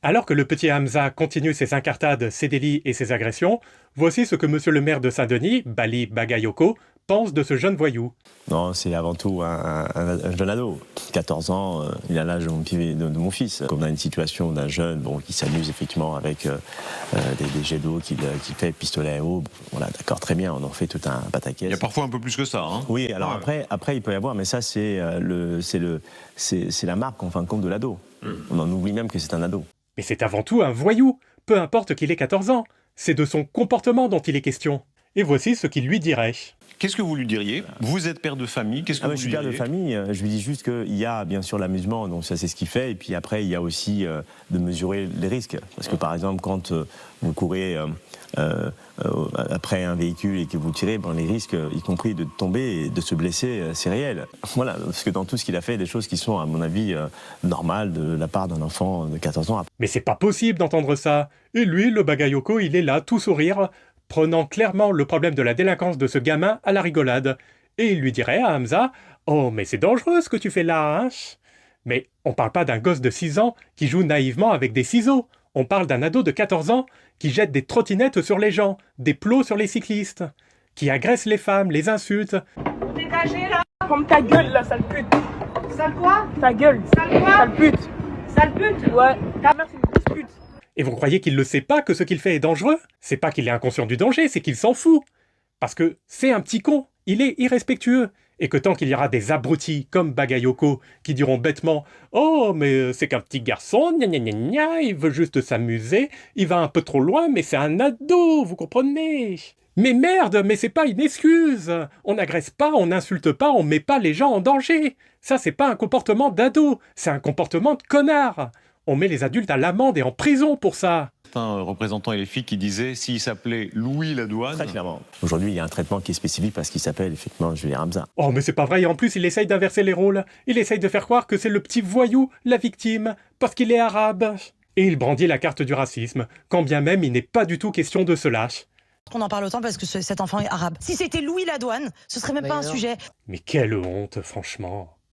Alors que le petit Hamza continue ses incartades, ses délits et ses agressions, voici ce que monsieur le maire de Saint-Denis, Bali Bagayoko, pense de ce jeune voyou. Non, c'est avant tout un jeune ado. 14 ans, il a l'âge de mon fils. Comme on a une situation d'un jeune qui s'amuse effectivement avec des jets d'eau qu'il fait pistolet à eau. Voilà, d'accord, très bien, on en fait tout un pataquès. Il y a parfois un peu plus que ça. Hein. Oui, alors Ouais. après, il peut y avoir, mais ça, c'est la marque, en fin de compte, de l'ado. On en oublie même que c'est un ado. Mais c'est avant tout un voyou, peu importe qu'il ait 14 ans. C'est de son comportement dont il est question. Et voici ce qu'il lui dirait. Qu'est-ce que vous lui diriez? Vous êtes père de famille, qu'est-ce que Ah vous ouais, je suis lui père de diriez? famille, je lui dis juste qu'il y a bien sûr l'amusement, donc ça c'est ce qu'il fait, et puis après il y a aussi de mesurer les risques. Parce que par exemple, quand vous courez après un véhicule et que vous tirez, les risques, y compris de tomber et de se blesser, c'est réel. Voilà, parce que dans tout ce qu'il a fait, des choses qui sont à mon avis normales de la part d'un enfant de 14 ans. Mais c'est pas possible d'entendre ça. Et lui, le Bagayoko, il est là, tout sourire, prenant clairement le problème de la délinquance de ce gamin à la rigolade. Et il lui dirait à Hamza: «Oh, mais c'est dangereux ce que tu fais là, hein?» Mais on parle pas d'un gosse de 6 ans qui joue naïvement avec des ciseaux. On parle d'un ado de 14 ans qui jette des trottinettes sur les gens, des plots sur les cyclistes, qui agresse les femmes, les insulte. Vous dégagez là. Comme ta gueule là, sale pute. Sale quoi? Ta gueule. Sale quoi? Sale pute. Sale pute? Ouais. Ta mère c'est une grosse pute. Et vous croyez qu'il ne sait pas que ce qu'il fait est dangereux? C'est pas qu'il est inconscient du danger, c'est qu'il s'en fout. Parce que c'est un petit con, il est irrespectueux. Et que tant qu'il y aura des abrutis comme Bagayoko qui diront bêtement: «Oh, mais c'est qu'un petit garçon, gna gna gna gna, il veut juste s'amuser, il va un peu trop loin, mais c'est un ado, vous comprenez?» Mais merde, mais c'est pas une excuse. On n'agresse pas, on n'insulte pas, on met pas les gens en danger. Ça, c'est pas un comportement d'ado, c'est un comportement de connard. On met les adultes à l'amende et en prison pour ça. Certains représentants et les filles qui disaient s'il s'appelait Louis Ladouane. Très clairement. Aujourd'hui, il y a un traitement qui est spécifique parce qu'il s'appelle effectivement Julien Hamza. Oh, mais c'est pas vrai, et en plus, il essaye d'inverser les rôles. Il essaye de faire croire que c'est le petit voyou, la victime, parce qu'il est arabe. Et il brandit la carte du racisme, quand bien même il n'est pas du tout question de cela. On en parle autant parce que cet enfant est arabe. Si c'était Louis Ladouane, ce serait même pas un sujet. Mais quelle honte, franchement.